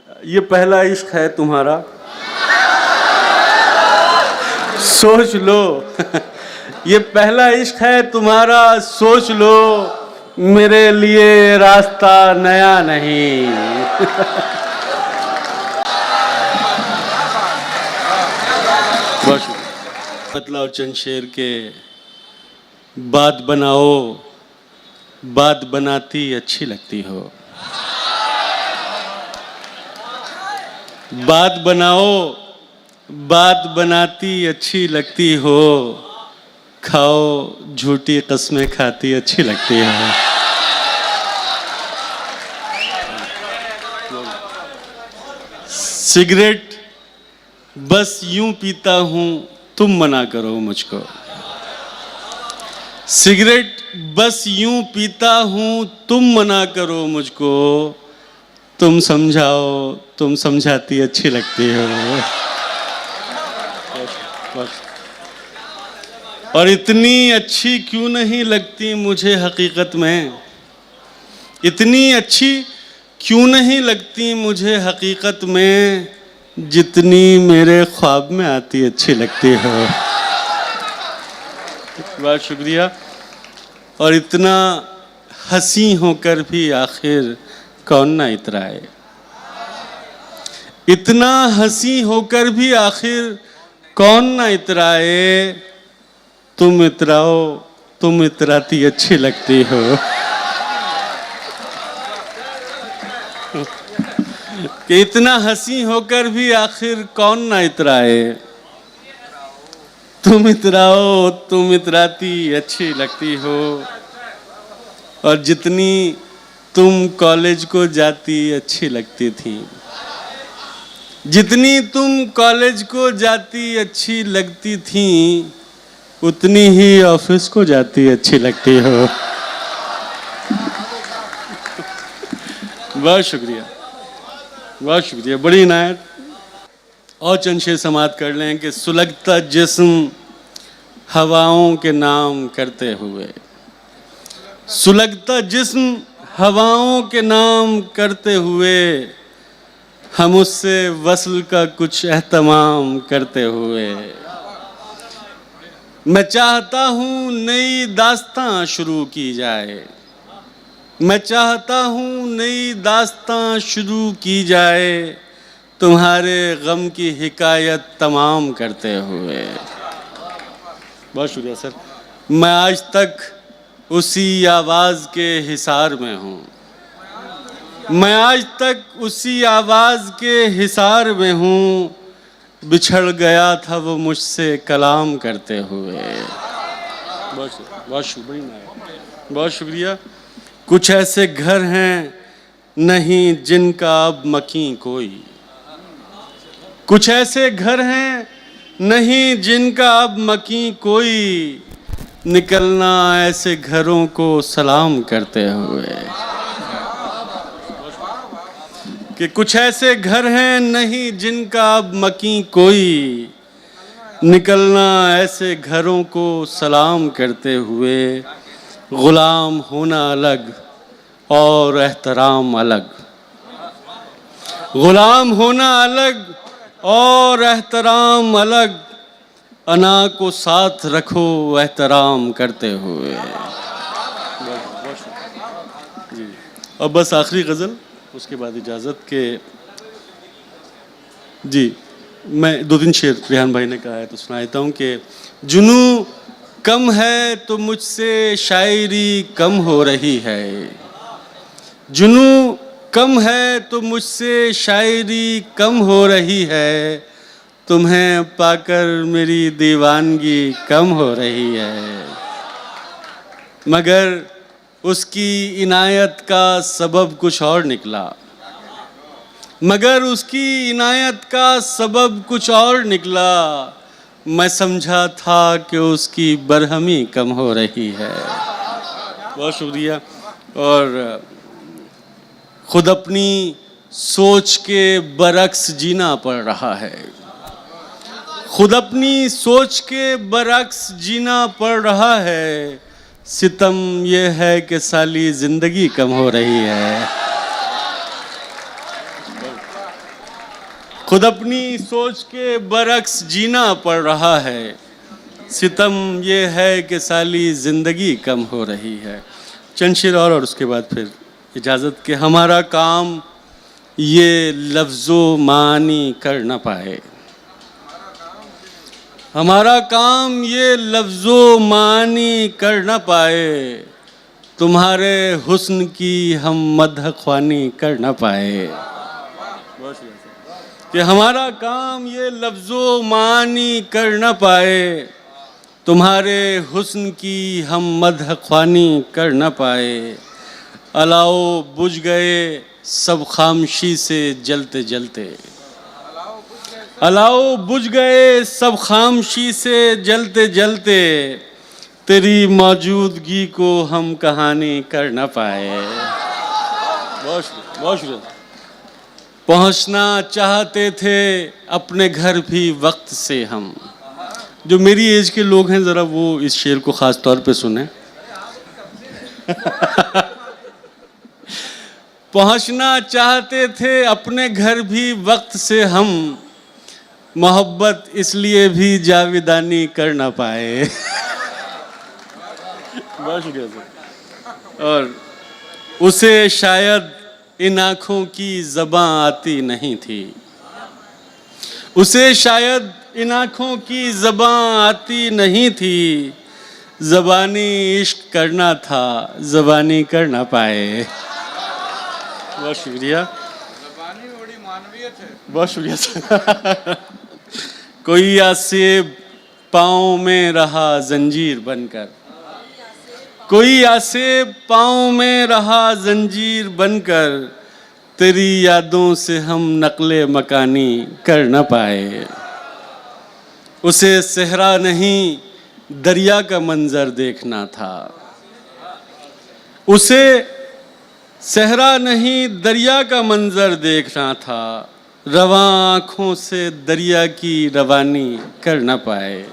ये पहला इश्क है तुम्हारा, सोच लो। ये पहला इश्क है तुम्हारा, सोच लो, मेरे लिए रास्ता नया नहीं। मतलब चंद शेर के बात बनाओ, बात बनाती अच्छी लगती हो। बात बनाओ, बात बनाती अच्छी लगती हो। खाओ, झूठी कस्में खाती अच्छी लगती है। सिगरेट बस यूं पीता हूं, तुम मना करो मुझको। सिगरेट बस यूं पीता हूं, तुम मना करो मुझको। तुम समझाओ, तुम समझाती अच्छी लगती हो। और इतनी अच्छी क्यों नहीं लगती मुझे हकीकत में, इतनी अच्छी क्यों नहीं लगती मुझे हकीकत में, जितनी मेरे ख्वाब में आती अच्छी लगती हो। बहुत शुक्रिया। और इतना हंसी होकर भी आखिर कौन ना इतराए, इतना हंसी होकर भी आखिर कौन ना इतराए। तुम इतराओ, तुम इतराती अच्छी लगती हो। कि इतना हंसी होकर भी आखिर कौन ना इतराए। तुम इतराओ, तुम इतराती अच्छी लगती हो। और जितनी तुम कॉलेज को जाती अच्छी लगती थी, जितनी तुम कॉलेज को जाती अच्छी लगती थी, उतनी ही ऑफिस को जाती अच्छी लगती हो। बहुत शुक्रिया, बहुत शुक्रिया, बड़ी इनायत। और चंद शेर समाप्त कर लें कि सुलगता जिस्म हवाओं के नाम करते हुए, सुलगता जिस्म हवाओं के नाम करते हुए, हम उससे वस्ल का कुछ एहतमाम करते हुए। मैं चाहता हूँ नई दास्तां शुरू की जाए, मैं चाहता हूँ नई दास्तां शुरू की जाए, तुम्हारे गम की हिकायत तमाम करते हुए। बहुत शुक्रिया सर। मैं आज तक उसी आवाज़ के हिसार में हूँ, मैं आज तक उसी आवाज़ के हिसार में हूँ। बिछड़ गया था वो मुझसे कलाम करते हुए। बहुत शुक्रिया, बहुत शुक्रिया। कुछ ऐसे घर हैं नहीं जिनका अब मकीं कोई, कुछ ऐसे घर हैं नहीं जिनका अब मकीं कोई, निकलना ऐसे घरों को सलाम करते हुए। कि कुछ ऐसे घर हैं नहीं जिनका अब मकीं कोई, निकलना ऐसे घरों को सलाम करते हुए। गुलाम होना अलग और एहतराम अलग, गुलाम होना अलग और एहतराम अलग। अना को साथ रखो एहतराम करते हुए। और बस आखिरी गज़ल, उसके बाद इजाज़त के। जी, मैं 2-3 शेर रेहान भाई ने कहा है तो सुना देता हूँ कि जुनू कम है तो मुझसे शायरी कम हो रही है, जुनू कम है तो मुझसे शायरी कम हो रही है, तुम्हें पाकर मेरी दीवानगी कम हो रही है। मगर उसकी इनायत का सबब कुछ और निकला, मगर उसकी इनायत का सबब कुछ और निकला। मैं समझा था कि उसकी बरहमी कम हो रही है। बहुत शुक्रिया। और खुद अपनी सोच के बरक्स जीना पड़ रहा है, खुद अपनी सोच के बरक्स जीना पड़ रहा है। सितम ये है कि साली जिंदगी कम हो रही है। खुद अपनी सोच के बरक्स जीना पड़ रहा है, सितम ये है कि साली ज़िंदगी कम हो रही है। चंद शेर और उसके बाद फिर इजाज़त के हमारा काम ये लफ्ज़ों मानी कर न पाए, हमारा काम ये लफ्ज़ों मानी कर न पाए, तुम्हारे हुस्न की हम मदह ख्वानी कर न पाए। कि हमारा काम ये लफ्ज़ों मानी कर न पाए, तुम्हारे हुस्न की हम मदह ख्वानी कर न पाए। अलाओ बुझ गए सब खामोशी से जलते जलते, अलाओ बुझ गए सब खामोशी से जलते जलते, तेरी मौजूदगी को हम कहानी कर न पाए। बहुत शुक्रिया, बहुत शुक्रिया। पहुंचना चाहते थे अपने घर भी वक्त से हम। जो मेरी एज के लोग हैं ज़रा वो इस शेर को ख़ास तौर पे सुने। पहुंचना चाहते थे अपने घर भी वक्त से हम, मोहब्बत इसलिए भी जाविदानी कर ना पाए। बहुत शुक्रिया सर। और उसे शायद इन आँखों की ज़बां आती नहीं थी, उसे शायद इन आँखों की ज़बां आती नहीं थी, ज़बानी इश्क करना था ज़बानी कर ना पाए। बहुत शुक्रिया, ज़बानी बड़ी मानवीयत है। बहुत शुक्रिया सर। कोई आसेब पाँव में रहा जंजीर बनकर, कोई आसेब पाँव में रहा जंजीर बनकर, तेरी यादों से हम नकले मकानी कर न पाए। उसे सहरा नहीं दरिया का मंजर देखना था, उसे सहरा नहीं दरिया का मंजर देखना था, रवां आँखों से दरिया की रवानी कर न पाए।